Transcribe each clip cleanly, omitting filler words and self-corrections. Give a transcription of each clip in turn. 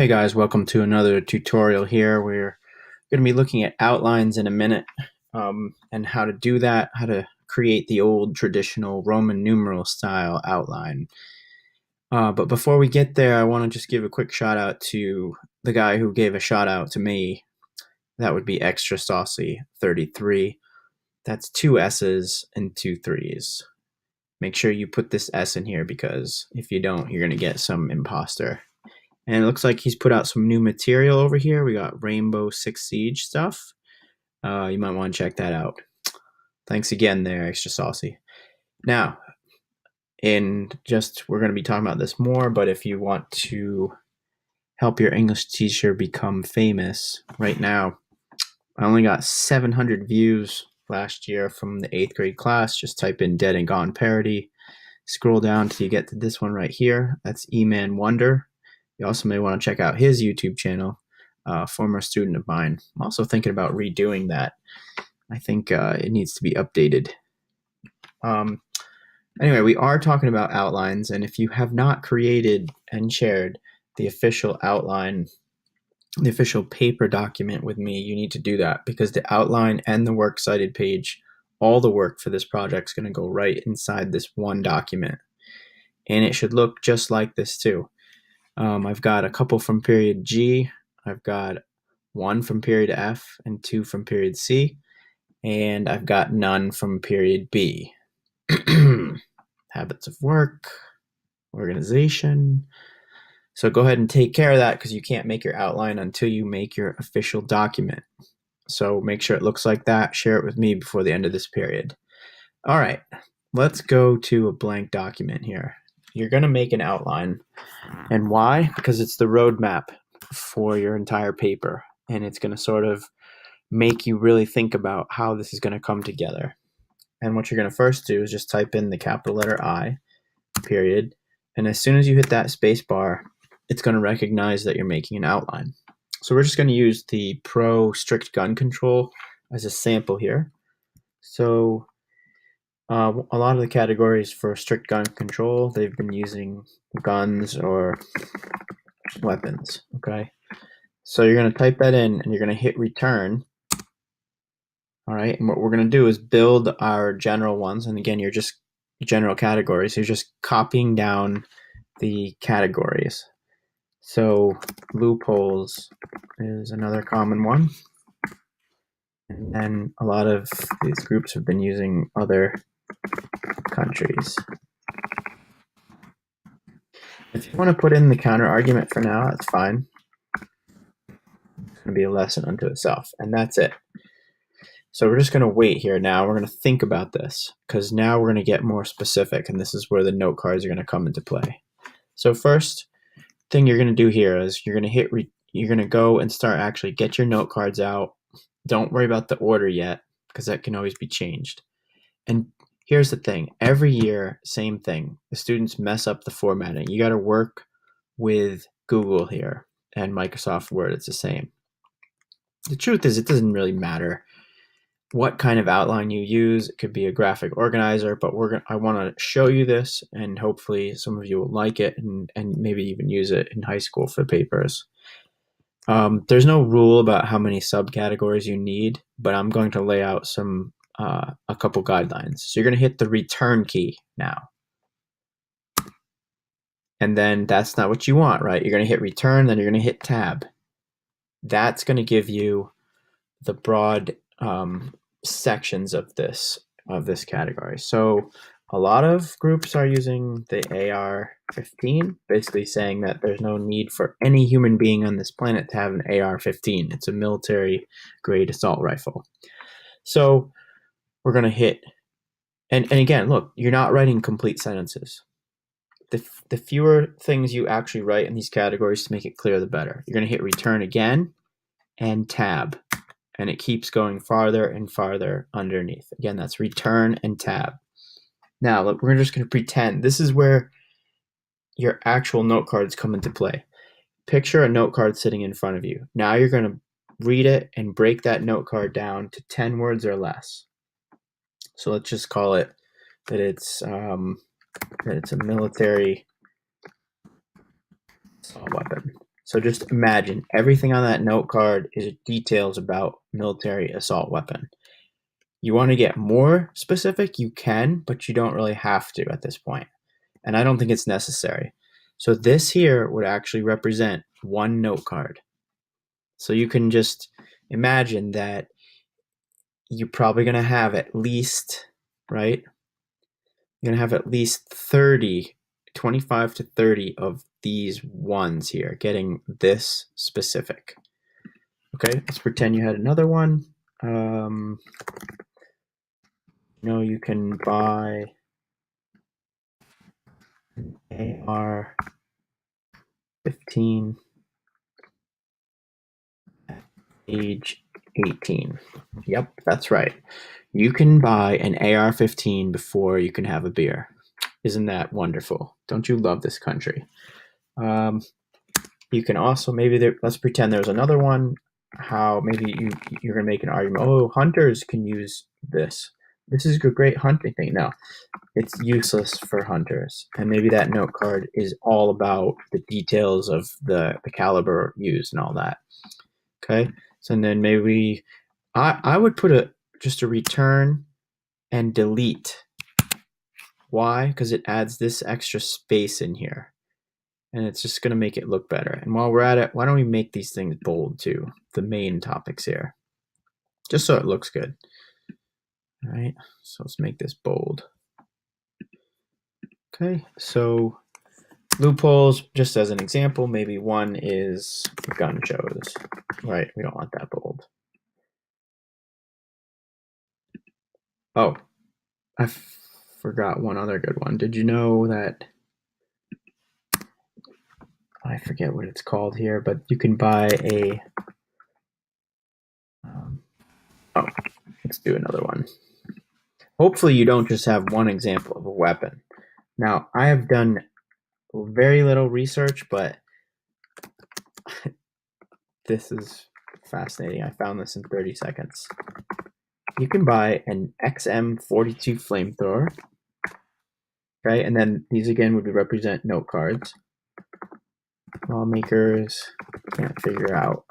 Hey guys, welcome to another tutorial here. We're going to be looking at outlines in a minute and how to do that, how to create the old traditional Roman numeral style outline. But before we get there, I want to just give a quick shout out to the guy who gave a shout out to me. That would be Extra Saucy 33. That's two S's and two threes. Make sure you put this S in here because if you don't, you're going to get some imposter. And it looks like he's put out some new material over here. We got Rainbow Six Siege stuff. You might want to check that out. Thanks again there, Extra Saucy. Now, we're going to be talking about this more, but if you want to help your English teacher become famous, right now, I only got 700 views last year from the 8th grade class. Just type in Dead and Gone parody. Scroll down till you get to this one right here. That's E-Man Wonder. You also may want to check out his YouTube channel, former student of mine. I'm also thinking about redoing that. I think it needs to be updated. Anyway, we are talking about outlines, and if you have not created and shared the official outline, the official paper document with me, you need to do that because the outline and the works cited page, all the work for this project is going to go right inside this one document. And it should look just like this too. I've got a couple from period G. I've got one from period F and two from period C. And I've got none from period B. Habits of work, organization. So go ahead and take care of that because you can't make your outline until you make your official document. So make sure it looks like that. Share it with me before the end of this period. All right, let's go to a blank document here. You're going to make an outline. And why? Because it's the roadmap for your entire paper. And it's going to sort of make you really think about how this is going to come together. And what you're going to first do is just type in the capital letter I, period. And as soon as you hit that space bar, it's going to recognize that you're making an outline. So we're just going to use the Pro Strict Gun Control as a sample here. So a lot of the categories for strict gun control, they've been using guns or weapons, okay? So you're going to type that in and you're going to hit return. All right, and what we're going to do is build our general ones. And again, you're just general categories. So you're just copying down the categories. So loopholes is another common one. And then a lot of these groups have been using other countries. If you want to put in the counter argument for now, that's fine. It's going to be a lesson unto itself, and that's it. So we're just going to wait here now. We're going to think about this because now we're going to get more specific, and this is where the note cards are going to come into play. So first thing you're going to do here is you're going to you're going to go and start actually get your note cards out. Don't worry about the order yet because that can always be changed. And here's the thing. Every year, same thing. The students mess up the formatting. You got to work with Google here and Microsoft Word. It's the same. The truth is it doesn't really matter what kind of outline you use. It could be a graphic organizer, but I want to show you this, and hopefully some of you will like it and maybe even use it in high school for papers. There's no rule about how many subcategories you need, but I'm going to lay out a couple guidelines. So you're going to hit the return key now. And then that's not what you want, right? You're going to hit return, then you're going to hit tab. That's going to give you the broad sections of this category. So a lot of groups are using the AR-15, basically saying that there's no need for any human being on this planet to have an AR-15. It's a military grade assault rifle. So we're going to hit, and again, look, you're not writing complete sentences. The fewer things you actually write in these categories to make it clear, the better. You're going to hit return again and tab. And it keeps going farther and farther underneath. Again, that's return and tab. Now, look, we're just going to pretend this is where your actual note cards come into play. Picture a note card sitting in front of you. Now you're going to read it and break that note card down to 10 words or less. So let's just call it that it's a military assault weapon. So just imagine everything on that note card is details about military assault weapon. You want to get more specific, you can, but you don't really have to at this point. And I don't think it's necessary. So this here would actually represent one note card. So you can just imagine that you're probably going to have at least, right? You're going to have at least 30, 25 to 30 of these ones here, getting this specific. Okay, let's pretend you had another one. You can buy an AR-15 age 18. Yep, that's right. You can buy an AR-15 before you can have a beer. Isn't that wonderful? Don't you love this country? You can also let's pretend there's another one. How maybe you're gonna make an argument. Oh, hunters can use this. This is a great hunting thing. No, it's useless for hunters. And maybe that note card is all about the details of the caliber used and all that. Okay, so then maybe I would put just a return and delete. Why? Because it adds this extra space in here. And it's just going to make it look better. And while we're at it, why don't we make these things bold too? The main topics here. Just so it looks good. All right, so let's make this bold. Okay, so loopholes, just as an example, maybe one is gun shows. Right, we don't want that bold. Oh, I forgot one other good one. Did you know that, I forget what it's called here, but you can buy a, let's do another one. Hopefully you don't just have one example of a weapon. Now, I have done very little research, but this is fascinating. I found this in 30 seconds. You can buy an XM42 flamethrower. Okay, and then these again would represent note cards. Lawmakers can't figure out.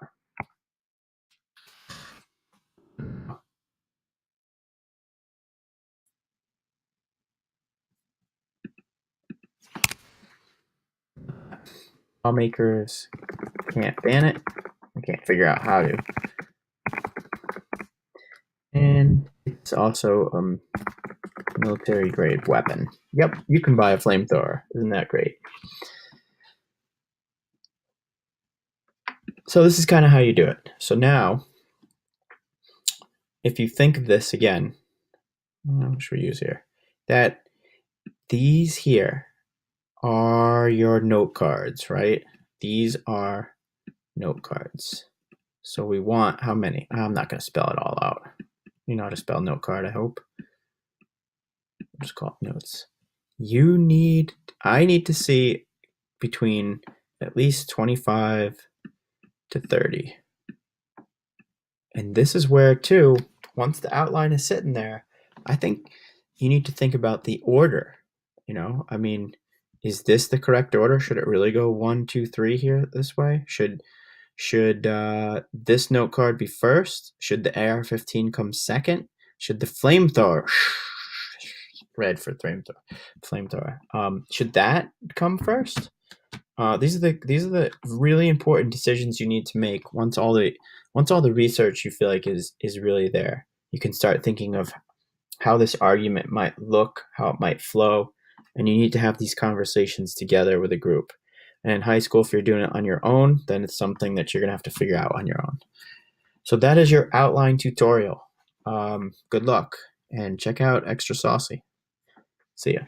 Lawmakers can't ban it. I can't figure out how to. And it's also a military grade weapon. Yep, you can buy a flamethrower. Isn't that great? So this is kind of how you do it. So now, if you think of this again, what should we use here? That these here are your note cards, right? These are note cards. So we want how many? I'm not going to spell it all out. You know how to spell note card, I hope. I'll just call it notes. I need to see between at least 25 to 30. And this is where, too, once the outline is sitting there, I think you need to think about the order. I mean, is this the correct order? Should it really go 1, 2, 3 here this way? Should this note card be first? Should the AR-15 come second? Should the flamethrower, red for flamethrower, should that come first? These are the really important decisions you need to make once all the research you feel like is really there. You can start thinking of how this argument might look, how it might flow, and you need to have these conversations together with a group. And in high school, if you're doing it on your own, then it's something that you're going to have to figure out on your own. So that is your outline tutorial. Good luck, and check out Extra Saucy. See ya.